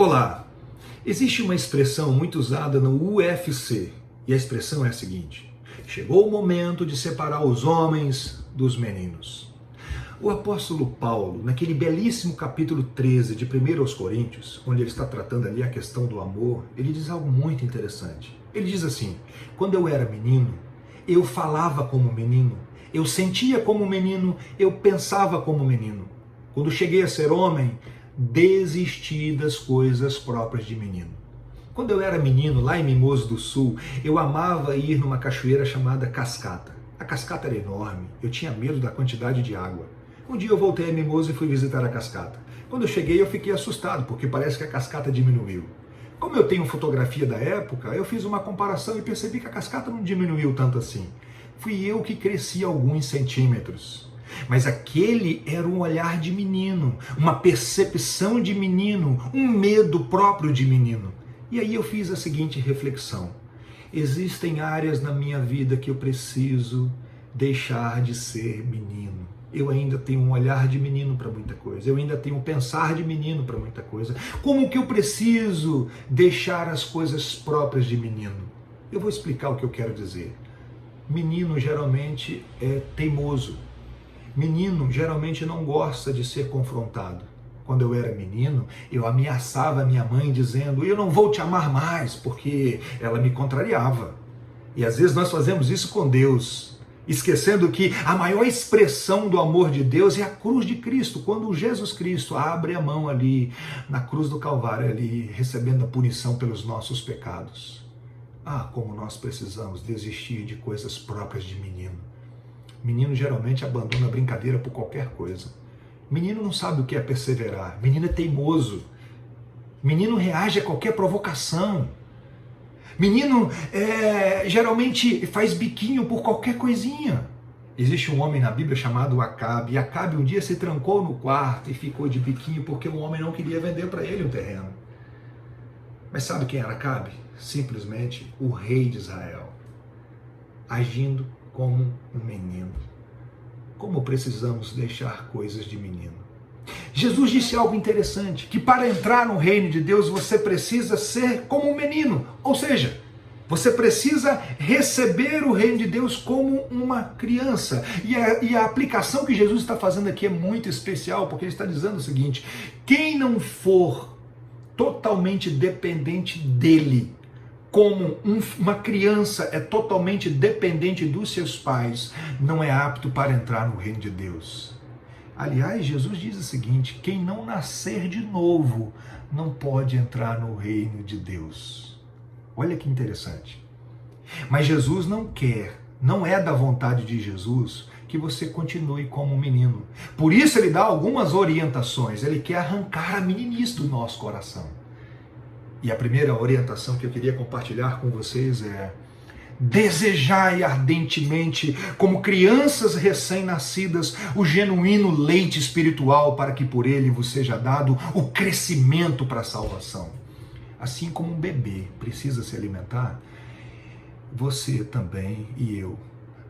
Olá! Existe uma expressão muito usada no UFC e a expressão é a seguinte: chegou o momento de separar os homens dos meninos. O apóstolo Paulo, naquele belíssimo capítulo 13 de 1 aos Coríntios, onde ele está tratando ali a questão do amor, ele diz algo muito interessante. Ele diz assim: quando eu era menino, eu falava como menino, eu sentia como menino, eu pensava como menino. Quando cheguei a ser homem, desisti das coisas próprias de menino. Quando eu era menino, lá em Mimoso do Sul, eu amava ir numa cachoeira chamada Cascata. A cascata era enorme, eu tinha medo da quantidade de água. Um dia eu voltei a Mimoso e fui visitar a cascata. Quando eu cheguei, eu fiquei assustado, porque parece que a cascata diminuiu. Como eu tenho fotografia da época, eu fiz uma comparação e percebi que a cascata não diminuiu tanto assim. Fui eu que cresci alguns centímetros. Mas aquele era um olhar de menino, uma percepção de menino, um medo próprio de menino. E aí eu fiz a seguinte reflexão: existem áreas na minha vida que eu preciso deixar de ser menino. Eu ainda tenho um olhar de menino para muita coisa, eu ainda tenho um pensar de menino para muita coisa. Como que eu preciso deixar as coisas próprias de menino? Eu vou explicar o que eu quero dizer. Menino geralmente é teimoso. Menino geralmente não gosta de ser confrontado. Quando eu era menino, eu ameaçava minha mãe dizendo: eu não vou te amar mais, porque ela me contrariava. E às vezes nós fazemos isso com Deus, esquecendo que a maior expressão do amor de Deus é a cruz de Cristo, quando Jesus Cristo abre a mão ali na cruz do Calvário, ali recebendo a punição pelos nossos pecados. Ah, como nós precisamos desistir de coisas próprias de menino. Menino geralmente abandona a brincadeira por qualquer coisa. Menino não sabe o que é perseverar. Menino é teimoso. Menino reage a qualquer provocação. Menino geralmente faz biquinho por qualquer coisinha. Existe um homem na Bíblia chamado Acabe. E Acabe um dia se trancou no quarto e ficou de biquinho porque o homem não queria vender para ele um terreno. Mas sabe quem era Acabe? Simplesmente o rei de Israel, agindo como um menino. Como precisamos deixar coisas de menino. Jesus disse algo interessante, que para entrar no reino de Deus você precisa ser como um menino, ou seja, você precisa receber o reino de Deus como uma criança. E a aplicação que Jesus está fazendo aqui é muito especial, porque ele está dizendo o seguinte: quem não for totalmente dependente dele, como uma criança é totalmente dependente dos seus pais, não é apto para entrar no reino de Deus. Aliás, Jesus diz o seguinte: quem não nascer de novo não pode entrar no reino de Deus. Olha que interessante. Mas Jesus não quer, não é da vontade de Jesus que você continue como um menino. Por isso ele dá algumas orientações, ele quer arrancar a meninice do nosso coração. E a primeira orientação que eu queria compartilhar com vocês é: desejai ardentemente, como crianças recém-nascidas, o genuíno leite espiritual, para que por ele vos seja dado o crescimento para a salvação. Assim como um bebê precisa se alimentar, você também e eu,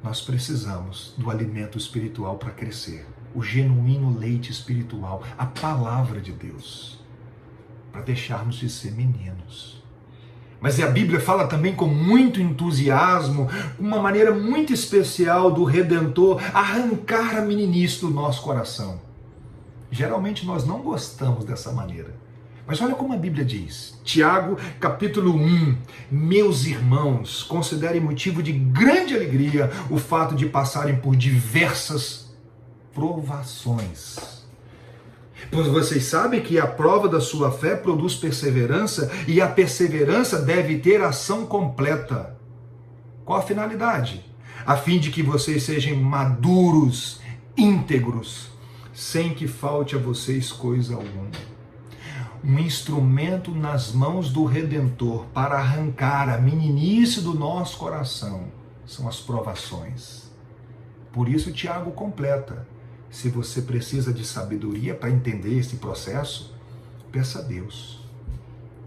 nós precisamos do alimento espiritual para crescer. O genuíno leite espiritual, a palavra de Deus, para deixarmos de ser meninos. Mas a Bíblia fala também com muito entusiasmo, uma maneira muito especial do Redentor arrancar a meninice do nosso coração. Geralmente nós não gostamos dessa maneira. Mas olha como a Bíblia diz, Tiago, capítulo 1, meus irmãos, considerem motivo de grande alegria o fato de passarem por diversas provações. Pois vocês sabem que a prova da sua fé produz perseverança, e a perseverança deve ter ação completa. Qual a finalidade? A fim de que vocês sejam maduros, íntegros, sem que falte a vocês coisa alguma. Um instrumento nas mãos do Redentor para arrancar a meninice do nosso coração são as provações. Por isso Tiago completa: se você precisa de sabedoria para entender esse processo, peça a Deus.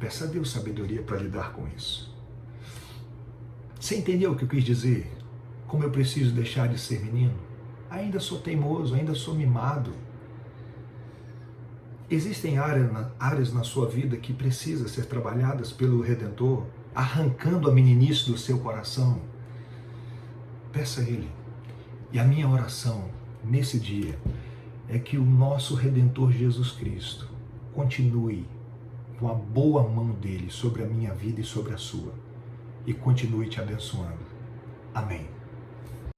Peça a Deus sabedoria para lidar com isso. Você entendeu o que eu quis dizer? Como eu preciso deixar de ser menino? Ainda sou teimoso, ainda sou mimado. Existem áreas na sua vida que precisam ser trabalhadas pelo Redentor, arrancando a meninice do seu coração. Peça a Ele. E a minha oração nesse dia é que o nosso Redentor Jesus Cristo continue com a boa mão dele sobre a minha vida e sobre a sua, e continue te abençoando. Amém.